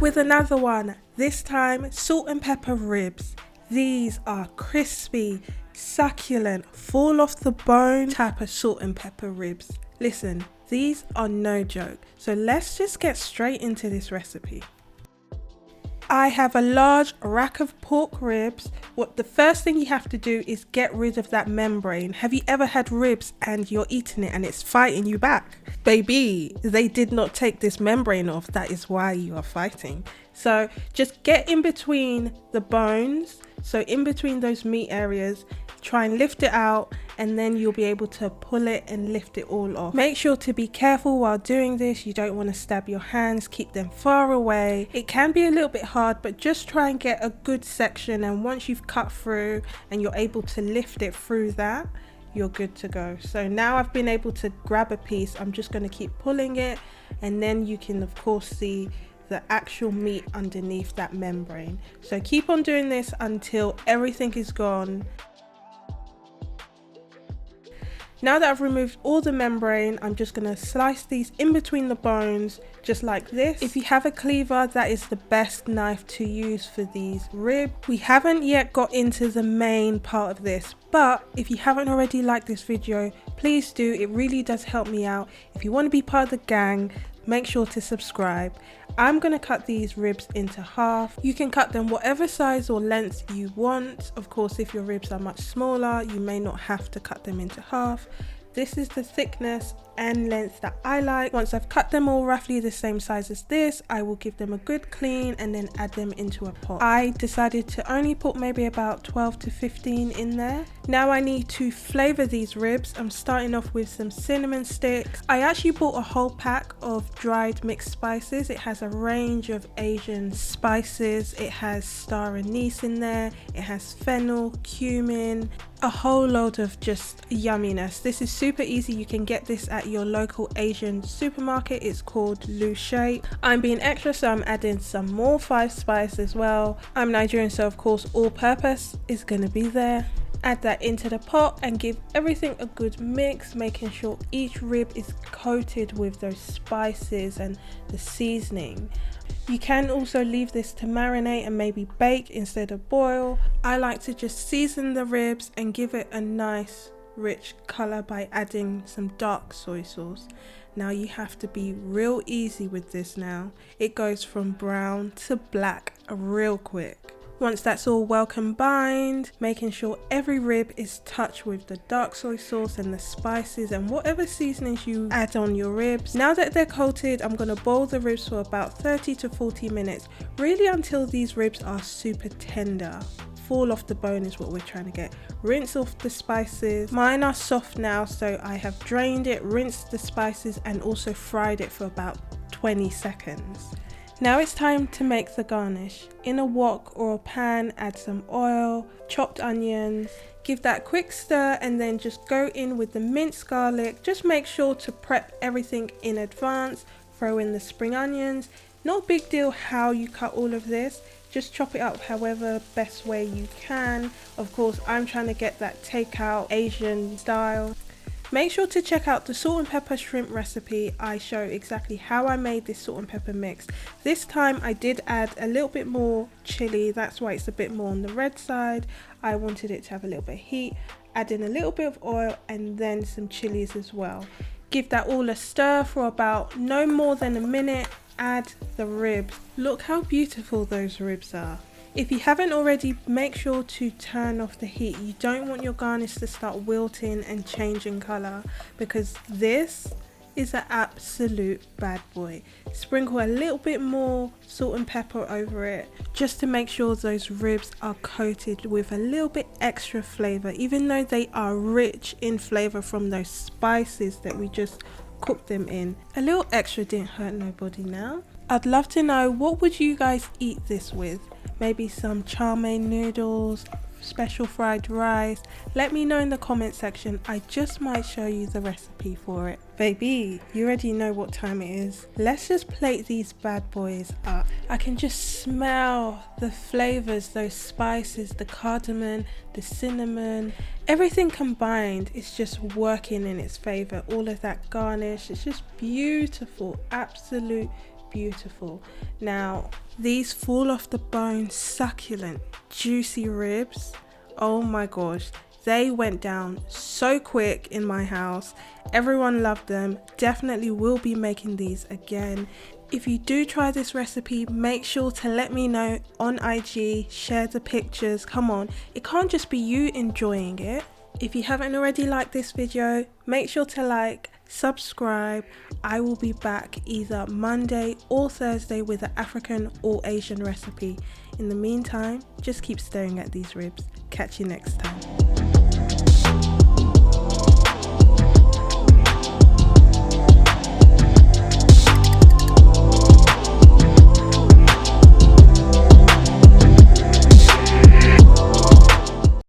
Back with another one, this time salt and pepper ribs. These are crispy, succulent, fall off the bone type of salt and pepper ribs. Listen, these are no joke, so let's just get straight into this recipe. I have a large rack of pork ribs. What the first thing you have to do is get rid of that membrane. Have you ever had ribs and you're eating it and it's fighting you back? Baby, they did not take this membrane off. That is why you are fighting. So just get in between the bones, so in between those meat areas, try and lift it out, and then you'll be able to pull it and lift it all off. Make sure to be careful while doing this. You don't want to stab your hands, keep them far away. It can be a little bit hard, but just try and get a good section, and once you've cut through and you're able to lift it through that, you're good to go. So now I've been able to grab a piece. I'm just going to keep pulling it, and then you can of course see the actual meat underneath that membrane. So keep on doing this until everything is gone. Now that I've removed all the membrane, I'm just going to slice these in between the bones, just like this. If you have a cleaver, that is the best knife to use for these ribs. We haven't yet got into the main part of this, but if you haven't already liked this video, please do. It really does help me out. If you want to be part of the gang, make sure to subscribe. I'm going to cut these ribs into half. You can cut them whatever size or length you want. Of course, if your ribs are much smaller, you may not have to cut them into half. This is the thickness and length that I like. Once I've cut them all roughly the same size as this, I will give them a good clean and then add them into a pot. I decided to only put maybe about 12 to 15 in there. Now I need to flavor these ribs. I'm starting off with some cinnamon sticks. I actually bought a whole pack of dried mixed spices. It has a range of Asian spices. It has star anise in there. It has fennel, cumin, a whole load of just yumminess. This is super easy. You can get this at your local Asian supermarket. It's called 𝗪𝗪𝗪𝗪. I'm being extra, so I'm adding some more 5 spice as well. I'm Nigerian, so of course all purpose is going to be there. Add that into the pot and give everything a good mix, making sure each rib is coated with those spices and the seasoning. You can also leave this to marinate and maybe bake instead of boil. I like to just season the ribs and give it a nice rich color by adding some dark soy sauce. Now you have to be real easy with this now. It goes from brown to black real quick. Once that's all well combined, making sure every rib is touched with the dark soy sauce and the spices and whatever seasonings you add on your ribs. Now that they're coated, I'm going to boil the ribs for about 30 to 40 minutes, really until these ribs are super tender. Fall off the bone is what we're trying to get. Rinse off the spices. Mine are soft now, so I have drained it, rinsed the spices, and also fried it for about 20 seconds. Now it's time to make the garnish. In a wok or a pan, add some oil, chopped onions, give that a quick stir, and then just go in with the minced garlic. Just make sure to prep everything in advance. Throw in the spring onions. Not a big deal how you cut all of this. Just chop it up however best way you can. Of course, I'm trying to get that takeout Asian style. Make sure to check out the salt and pepper shrimp recipe. I show exactly how I made this salt and pepper mix. This time I did add a little bit more chili, that's why it's a bit more on the red side. I wanted it to have a little bit of heat. Add in a little bit of oil and then some chilies as well. Give that all a stir for about no more than a minute. Add the ribs. Look how beautiful those ribs are. If you haven't already, make sure to turn off the heat. You don't want your garnish to start wilting and changing colour, because this is an absolute bad boy. Sprinkle a little bit more salt and pepper over it just to make sure those ribs are coated with a little bit extra flavour, even though they are rich in flavour from those spices that we just cooked them in. A little extra didn't hurt nobody now. I'd love to know, what would you guys eat this with? Maybe some chow mein noodles, special fried rice. Let me know in the comment section. I just might show you the recipe for it. Baby, you already know what time it is. Let's just plate these bad boys up. I can just smell the flavors, those spices, the cardamom, the cinnamon, everything combined is just working in its favor. All of that garnish, it's just beautiful, absolute beautiful. Now these fall off the bone, succulent, juicy ribs, oh my gosh, they went down so quick in my house. Everyone loved them. Definitely will be making these again. If you do try this recipe, make sure to let me know on IG, share the pictures. Come on, it can't just be you enjoying it. If you haven't already liked this video, make sure to like, subscribe. I will be back either Monday or Thursday with an African or Asian recipe. In the meantime, just keep staring at these ribs. Catch you next time.